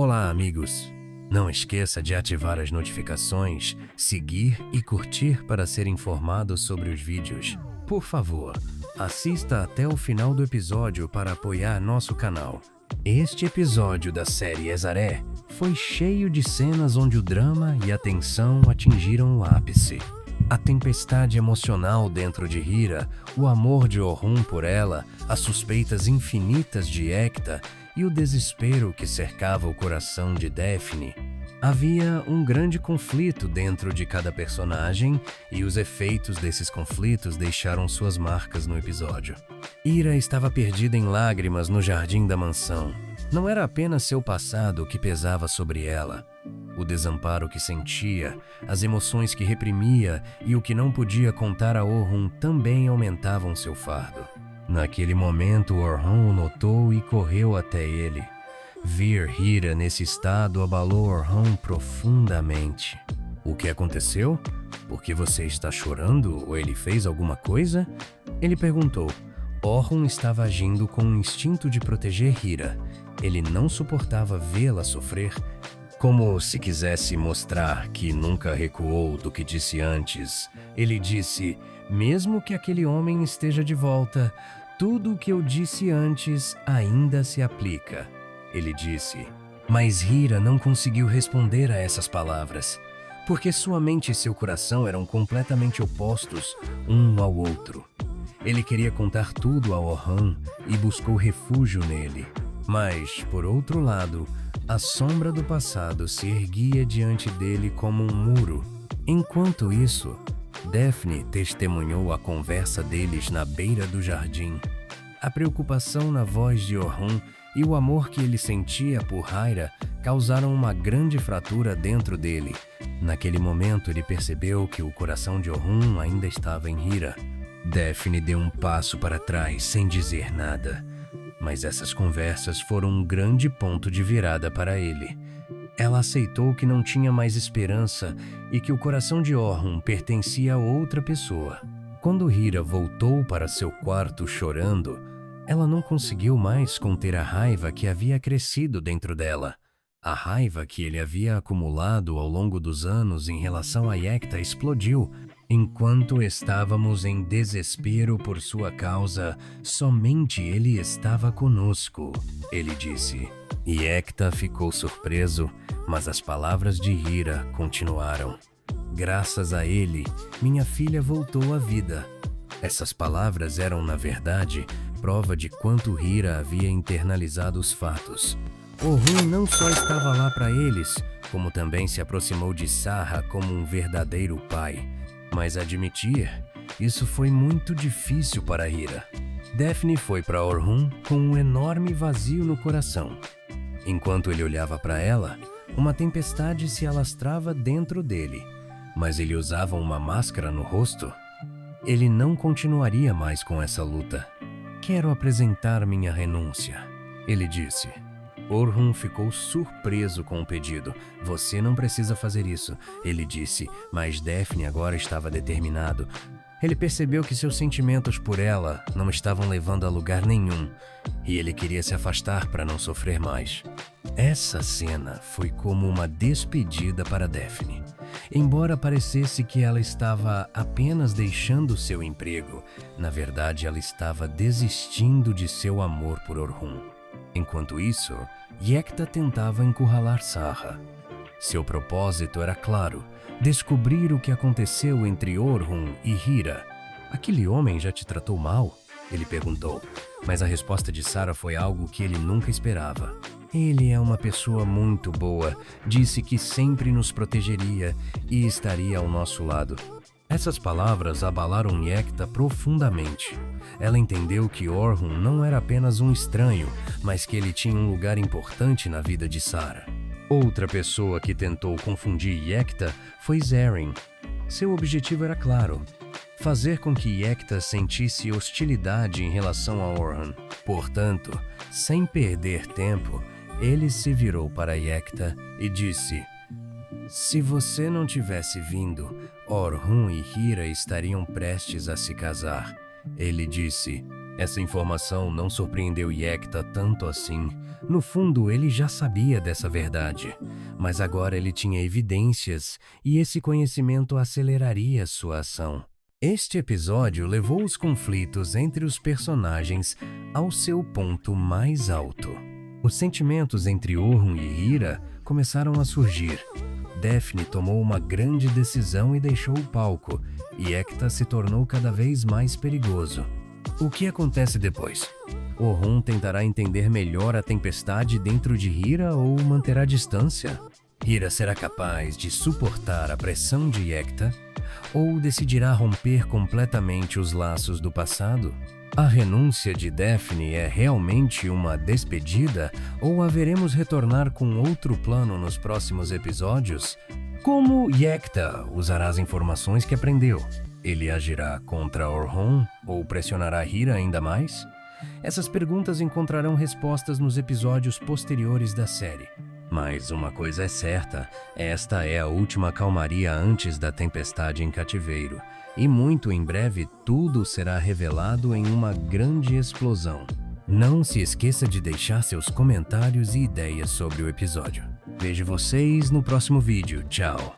Olá, amigos! Não esqueça de ativar as notificações, seguir e curtir para ser informado sobre os vídeos. Por favor, assista até o final do episódio para apoiar nosso canal. Este episódio da série Ezaré foi cheio de cenas onde o drama e a tensão atingiram o ápice. A tempestade emocional dentro de Hira, o amor de Orhun por ela, as suspeitas infinitas de Ekta e o desespero que cercava o coração de Daphne. Havia um grande conflito dentro de cada personagem e os efeitos desses conflitos deixaram suas marcas no episódio. Hira estava perdida em lágrimas no jardim da mansão. Não era apenas seu passado que pesava sobre ela. O desamparo que sentia, as emoções que reprimia e o que não podia contar a Orhun também aumentavam seu fardo. Naquele momento, Orhun o notou e correu até ele. Ver Hira nesse estado abalou Orhun profundamente. O que aconteceu? Por que você está chorando? Ou ele fez alguma coisa? Ele perguntou. Orhun estava agindo com um instinto de proteger Hira. Ele não suportava vê-la sofrer. Como se quisesse mostrar que nunca recuou do que disse antes, ele disse: mesmo que aquele homem esteja de volta, tudo o que eu disse antes ainda se aplica. Ele disse. Mas Hira não conseguiu responder a essas palavras, porque sua mente e seu coração eram completamente opostos um ao outro. Ele queria contar tudo a Orhun e buscou refúgio nele. Mas, por outro lado, a sombra do passado se erguia diante dele como um muro. Enquanto isso, Daphne testemunhou a conversa deles na beira do jardim. A preocupação na voz de Orhun e o amor que ele sentia por Hira causaram uma grande fratura dentro dele. Naquele momento, ele percebeu que o coração de Orhun ainda estava em Hira. Daphne deu um passo para trás sem dizer nada. Mas essas conversas foram um grande ponto de virada para ele. Ela aceitou que não tinha mais esperança e que o coração de Orhun pertencia a outra pessoa. Quando Hira voltou para seu quarto chorando, ela não conseguiu mais conter a raiva que havia crescido dentro dela. A raiva que ele havia acumulado ao longo dos anos em relação a Ekta explodiu. Enquanto estávamos em desespero por sua causa, somente ele estava conosco, ele disse. E Ekta ficou surpreso, mas as palavras de Hira continuaram. Graças a ele, minha filha voltou à vida. Essas palavras eram, na verdade, prova de quanto Hira havia internalizado os fatos. Orhun não só estava lá para eles, como também se aproximou de Sarra como um verdadeiro pai. Mas admitir, isso foi muito difícil para Hira. Daphne foi para Orhun com um enorme vazio no coração. Enquanto ele olhava para ela, uma tempestade se alastrava dentro dele, mas ele usava uma máscara no rosto. Ele não continuaria mais com essa luta. Quero apresentar minha renúncia, ele disse. Orhun ficou surpreso com o pedido. Você não precisa fazer isso, ele disse, mas Daphne agora estava determinado. Ele percebeu que seus sentimentos por ela não estavam levando a lugar nenhum, e ele queria se afastar para não sofrer mais. Essa cena foi como uma despedida para Daphne. Embora parecesse que ela estava apenas deixando seu emprego, na verdade ela estava desistindo de seu amor por Orhun. Enquanto isso, Ekta tentava encurralar Sarra. Seu propósito era claro, descobrir o que aconteceu entre Orhun e Hira. Aquele homem já te tratou mal? Ele perguntou, mas a resposta de Sarra foi algo que ele nunca esperava. Ele é uma pessoa muito boa, disse que sempre nos protegeria e estaria ao nosso lado. Essas palavras abalaram Ekta profundamente. Ela entendeu que Orhun não era apenas um estranho, mas que ele tinha um lugar importante na vida de Sarra. Outra pessoa que tentou confundir Ekta foi Zerrin. Seu objetivo era claro: fazer com que Ekta sentisse hostilidade em relação a Orhun. Portanto, sem perder tempo, ele se virou para Ekta e disse: se você não tivesse vindo, Orhun e Hira estariam prestes a se casar. Ele disse, Essa informação não surpreendeu Yekta tanto assim. No fundo, ele já sabia dessa verdade, mas agora ele tinha evidências e esse conhecimento aceleraria sua ação. Este episódio levou os conflitos entre os personagens ao seu ponto mais alto. Os sentimentos entre Orhun e Hira começaram a surgir. Daphne tomou uma grande decisão e deixou o palco, e Yekta se tornou cada vez mais perigoso. O que acontece depois? Orhun tentará entender melhor a tempestade dentro de Hira ou manterá distância? Hira será capaz de suportar a pressão de Yekta ou decidirá romper completamente os laços do passado? A renúncia de Daphne é realmente uma despedida ou haveremos retornar com outro plano nos próximos episódios? Como Yekta usará as informações que aprendeu? Ele agirá contra Orhun ou pressionará Hira ainda mais? Essas perguntas encontrarão respostas nos episódios posteriores da série. Mas uma coisa é certa, esta é a última calmaria antes da tempestade em Cativeiro. E muito em breve tudo será revelado em uma grande explosão. Não se esqueça de deixar seus comentários e ideias sobre o episódio. Vejo vocês no próximo vídeo. Tchau!